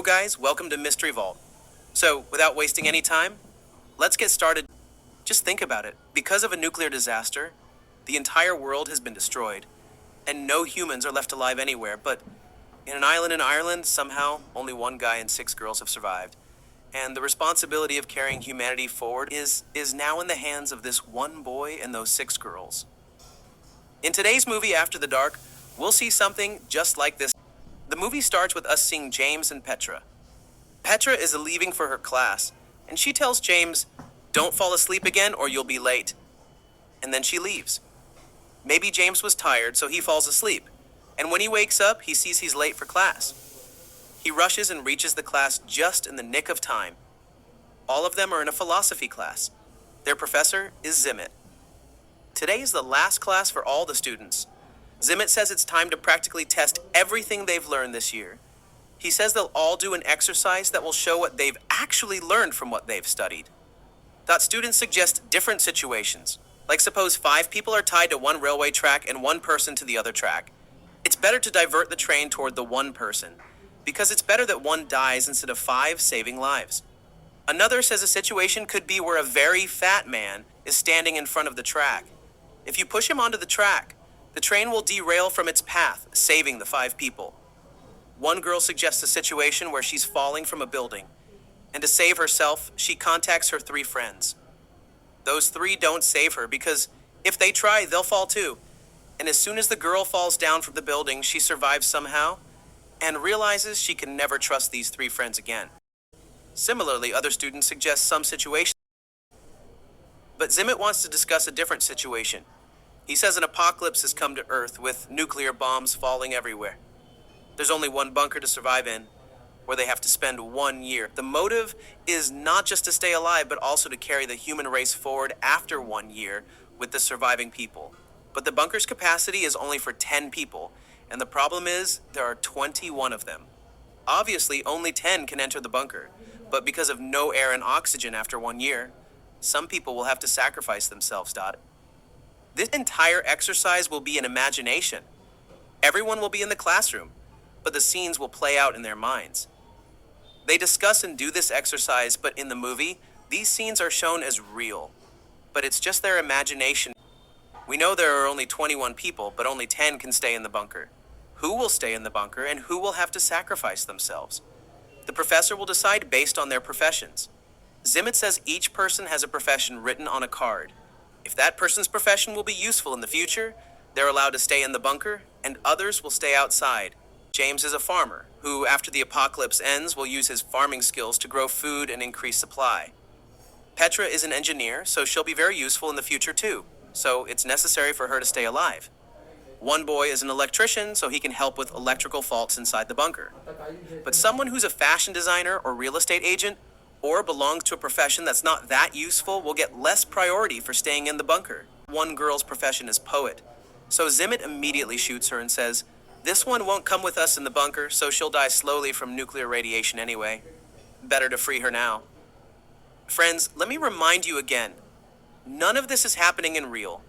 guys, welcome to Mystery Vault. So, without wasting any time, let's get started. Just think about it. Because of a nuclear disaster, the entire world has been destroyed, and no humans are left alive anywhere. But in an island in Ireland, somehow only one guy and 6 girls have survived. And the responsibility of carrying humanity forward is now in the hands of this one boy and those 6 girls. In today's movie, After the Dark, we'll see something just like this. The movie starts with us seeing James and Petra. Petra is leaving for her class, and she tells James, "Don't fall asleep again or you'll be late." And then she leaves. Maybe James was tired, so he falls asleep. And when he wakes up, he sees he's late for class. He rushes and reaches the class just in the nick of time. All of them are in a philosophy class. Their professor is Zimmet. Today is the last class for all the students. Zimmet says it's time to practically test everything they've learned this year. He says they'll all do an exercise that will show what they've actually learned from what they've studied. Students suggest different situations. Like suppose 5 people are tied to one railway track and one person to the other track. It's better to divert the train toward the one person, because it's better that one dies instead of 5 saving lives. Another says a situation could be where a very fat man is standing in front of the track. If you push him onto the track, the train will derail from its path, saving the 5 people. One girl suggests a situation where she's falling from a building, and to save herself, she contacts her 3 friends. Those 3 don't save her because if they try, they'll fall too. And as soon as the girl falls down from the building, she survives somehow and realizes she can never trust these 3 friends again. Similarly, other students suggest some situation, but Zimmet wants to discuss a different situation. He says an apocalypse has come to Earth with nuclear bombs falling everywhere. There's only one bunker to survive in, where they have to spend 1 year. The motive is not just to stay alive, but also to carry the human race forward after 1 year with the surviving people. But the bunker's capacity is only for 10 people, and the problem is there are 21 of them. Obviously, only 10 can enter the bunker, but because of no air and oxygen after 1 year, some people will have to sacrifice themselves. This entire exercise will be an imagination. Everyone will be in the classroom, but the scenes will play out in their minds. They discuss and do this exercise, but in the movie, these scenes are shown as real. But it's just their imagination. We know there are only 21 people, but only 10 can stay in the bunker. Who will stay in the bunker and who will have to sacrifice themselves? The professor will decide based on their professions. Zimmet says each person has a profession written on a card. If that person's profession will be useful in the future, they're allowed to stay in the bunker, and others will stay outside. James is a farmer, who after the apocalypse ends will use his farming skills to grow food and increase supply. Petra is an engineer, so she'll be very useful in the future too, so it's necessary for her to stay alive. One boy is an electrician, so he can help with electrical faults inside the bunker. But someone who's a fashion designer or real estate agent, or belongs to a profession that's not that useful, will get less priority for staying in the bunker. One girl's profession is poet, so Zimmet immediately shoots her and says, "This one won't come with us in the bunker, so she'll die slowly from nuclear radiation anyway. Better to free her now." Friends, let me remind you again, none of this is happening in real.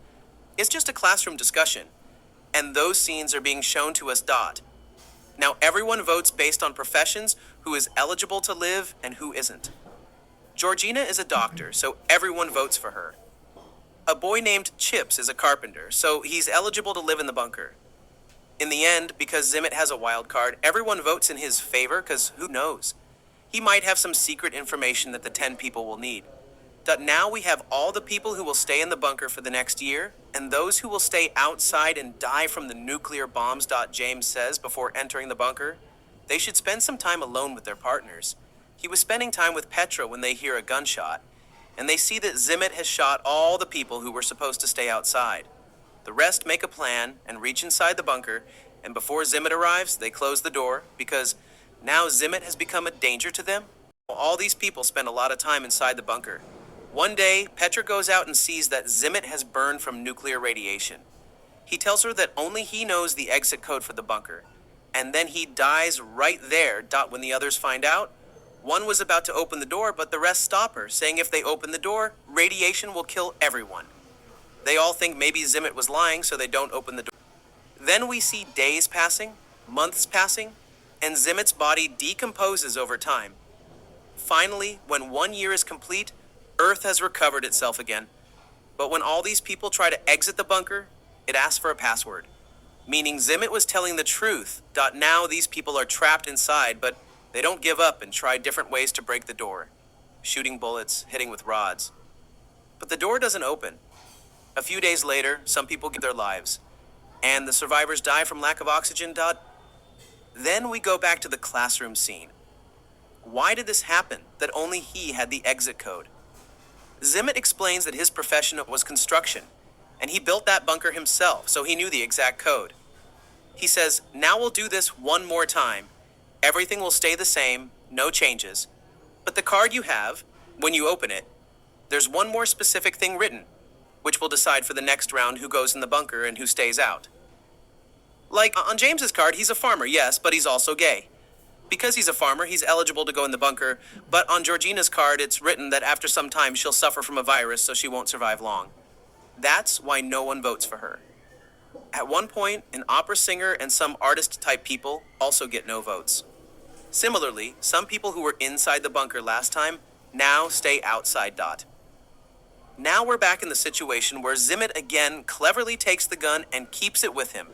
It's just a classroom discussion, and those scenes are being shown to us. Now everyone votes based on professions, who is eligible to live and who isn't. Georgina is a doctor, so everyone votes for her. A boy named Chips is a carpenter, so he's eligible to live in the bunker. In the end, because Zimmet has a wild card, everyone votes in his favor, because who knows? He might have some secret information that the 10 people will need. Now we have all the people who will stay in the bunker for the next year, and those who will stay outside and die from the nuclear bombs. James says before entering the bunker, they should spend some time alone with their partners. He was spending time with Petra when they hear a gunshot, and they see that Zimmet has shot all the people who were supposed to stay outside. The rest make a plan and reach inside the bunker, and before Zimmet arrives, they close the door, because now Zimmet has become a danger to them. All these people spend a lot of time inside the bunker. One day, Petra goes out and sees that Zimmet has burned from nuclear radiation. He tells her that only he knows the exit code for the bunker, and then he dies right there. When the others find out, one was about to open the door, but the rest stop her, saying if they open the door, radiation will kill everyone. They all think maybe Zimmet was lying, so they don't open the door. Then we see days passing, months passing, and Zimit's body decomposes over time. Finally, when 1 year is complete, Earth has recovered itself again. But when all these people try to exit the bunker, it asks for a password. Meaning Zimit was telling the truth. Now these people are trapped inside, but they don't give up and try different ways to break the door. Shooting bullets, hitting with rods. But the door doesn't open. A few days later, some people give their lives. And the survivors die from lack of oxygen. Then we go back to the classroom scene. Why did this happen, that only he had the exit code? Zimit explains that his profession was construction, and he built that bunker himself, so he knew the exact code. He says, now we'll do this one more time. Everything will stay the same, no changes. But the card you have, when you open it, there's one more specific thing written, which will decide for the next round who goes in the bunker and who stays out. Like, on James's card, he's a farmer, yes, but he's also gay. Because he's a farmer, he's eligible to go in the bunker, but on Georgina's card, it's written that after some time she'll suffer from a virus, so she won't survive long. That's why no one votes for her. At one point, an opera singer and some artist-type people also get no votes. Similarly, some people who were inside the bunker last time now stay outside. Now we're back in the situation where Zimit again cleverly takes the gun and keeps it with him,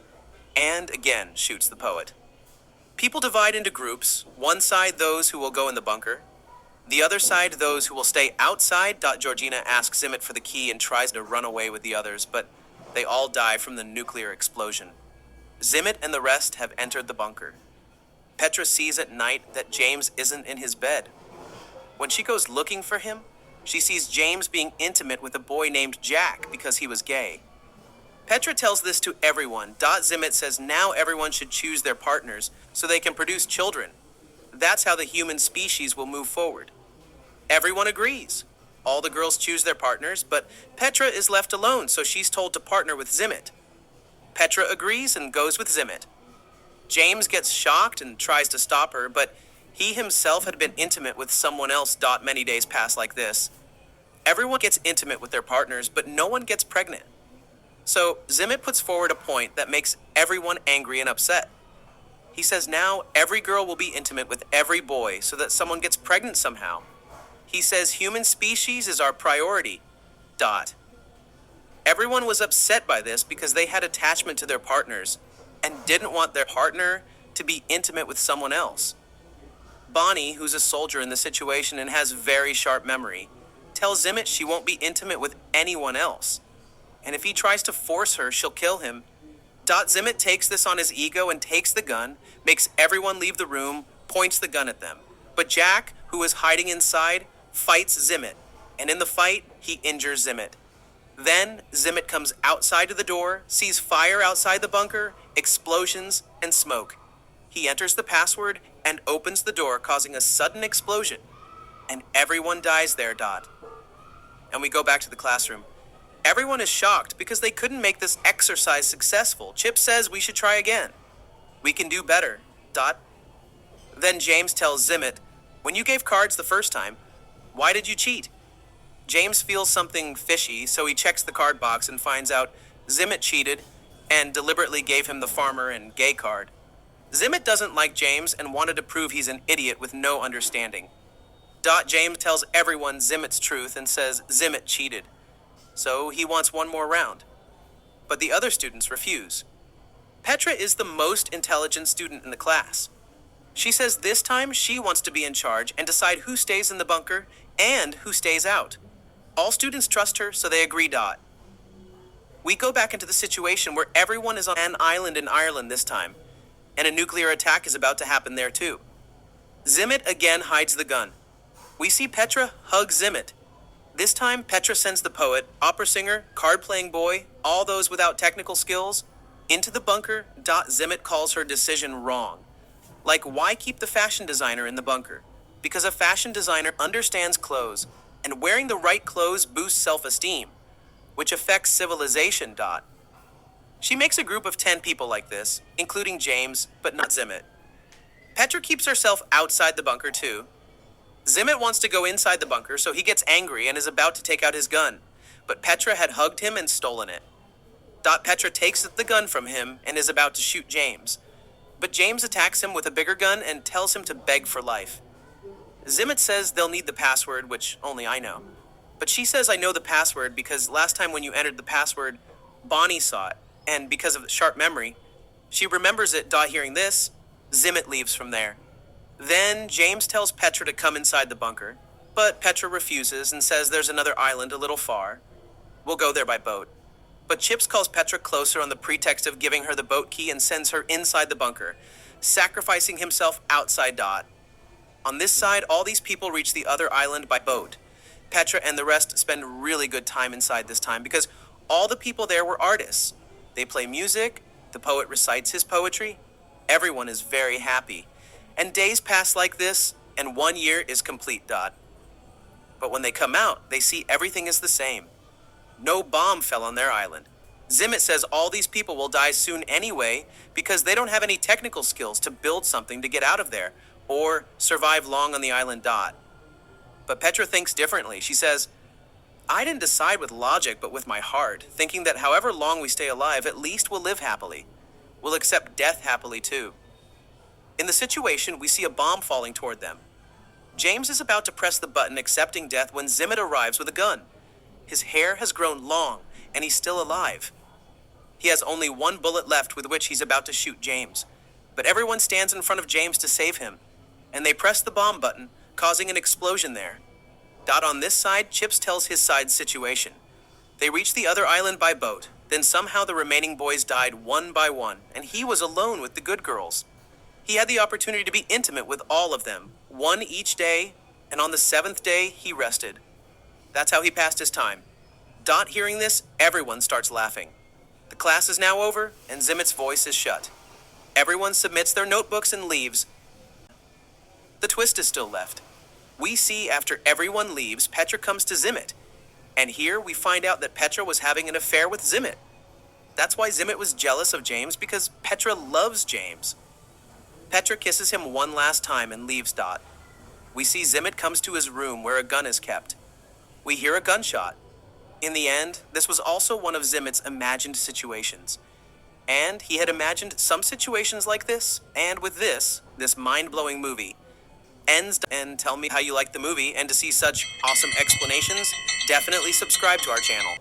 and again shoots the poet. People divide into groups, one side those who will go in the bunker, the other side those who will stay outside. Georgina asks Zimit for the key and tries to run away with the others, but they all die from the nuclear explosion. Zimit and the rest have entered the bunker. Petra sees at night that James isn't in his bed. When she goes looking for him, she sees James being intimate with a boy named Jack because he was gay. Petra tells this to everyone. Zimit says now everyone should choose their partners so they can produce children. That's how the human species will move forward. Everyone agrees. All the girls choose their partners, but Petra is left alone, so she's told to partner with Zimit. Petra agrees and goes with Zimit. James gets shocked and tries to stop her, but he himself had been intimate with someone else. Many days pass like this. Everyone gets intimate with their partners, but no one gets pregnant. So Zimit puts forward a point that makes everyone angry and upset. He says now every girl will be intimate with every boy so that someone gets pregnant somehow. He says human species is our priority. Everyone was upset by this because they had attachment to their partners and didn't want their partner to be intimate with someone else. Bonnie, who's a soldier in the situation and has very sharp memory, tells Zimit she won't be intimate with anyone else. And if he tries to force her, she'll kill him. Zimit takes this on his ego and takes the gun, makes everyone leave the room, points the gun at them. But Jack, who is hiding inside, fights Zimit, and in the fight, he injures Zimit. Then Zimit comes outside of the door, sees fire outside the bunker, explosions, and smoke. He enters the password and opens the door, causing a sudden explosion, and everyone dies there. And we go back to the classroom. Everyone is shocked because they couldn't make this exercise successful. Chip says we should try again. We can do better. Then James tells Zimit, when you gave cards the first time, why did you cheat? James feels something fishy, so he checks the card box and finds out Zimit cheated and deliberately gave him the farmer and gay card. Zimit doesn't like James and wanted to prove he's an idiot with no understanding. James tells everyone Zimit's truth and says Zimit cheated. So he wants one more round. But the other students refuse. Petra is the most intelligent student in the class. She says this time she wants to be in charge and decide who stays in the bunker and who stays out. All students trust her, so they agree. We go back into the situation where everyone is on an island in Ireland this time, and a nuclear attack is about to happen there too. Zimit again hides the gun. We see Petra hug Zimit. This time, Petra sends the poet, opera singer, card-playing boy, all those without technical skills, into the bunker. Zimit calls her decision wrong. Like, why keep the fashion designer in the bunker? Because a fashion designer understands clothes, and wearing the right clothes boosts self-esteem, which affects civilization. She makes a group of 10 people like this, including James, but not Zimit. Petra keeps herself outside the bunker too. Zimit wants to go inside the bunker, so he gets angry and is about to take out his gun, but Petra had hugged him and stolen it. Petra takes the gun from him and is about to shoot James. But James attacks him with a bigger gun and tells him to beg for life. Zimmit says they'll need the password, which only I know. But she says I know the password because last time when you entered the password, Bonnie saw it, and because of sharp memory, she remembers it. Hearing this, Zimmit leaves from there. Then James tells Petra to come inside the bunker, but Petra refuses and says there's another island a little far. We'll go there by boat. But Chips calls Petra closer on the pretext of giving her the boat key and sends her inside the bunker, sacrificing himself outside Dot. On this side, all these people reach the other island by boat. Petra and the rest spend really good time inside this time because all the people there were artists. They play music, the poet recites his poetry. Everyone is very happy. And days pass like this, and 1 year is complete. But when they come out, they see everything is the same. No bomb fell on their island. Zimmit says all these people will die soon anyway because they don't have any technical skills to build something to get out of there or survive long on the island. But Petra thinks differently. She says, I didn't decide with logic but with my heart, thinking that however long we stay alive, at least we'll live happily. We'll accept death happily too. In the situation, we see a bomb falling toward them. James is about to press the button accepting death when Zimmit arrives with a gun. His hair has grown long, and he's still alive. He has only one bullet left with which he's about to shoot James. But everyone stands in front of James to save him, and they press the bomb button, causing an explosion there. On this side, Chips tells his side's situation. They reach the other island by boat. Then somehow the remaining boys died one by one, and he was alone with the good girls. He had the opportunity to be intimate with all of them, one each day, and on the 7th day, he rested. That's how he passed his time. Hearing this, everyone starts laughing. The class is now over, and Zimmit's voice is shut. Everyone submits their notebooks and leaves. The twist is still left. We see after everyone leaves, Petra comes to Zimmit. And here we find out that Petra was having an affair with Zimmit. That's why Zimmit was jealous of James, because Petra loves James. Petra kisses him one last time and leaves. We see Zimmit comes to his room where a gun is kept. We hear a gunshot. In the end, this was also one of Zimmit's imagined situations. And he had imagined some situations like this, and with this mind-blowing movie ends. And tell me how you like the movie, and to see such awesome explanations, definitely subscribe to our channel.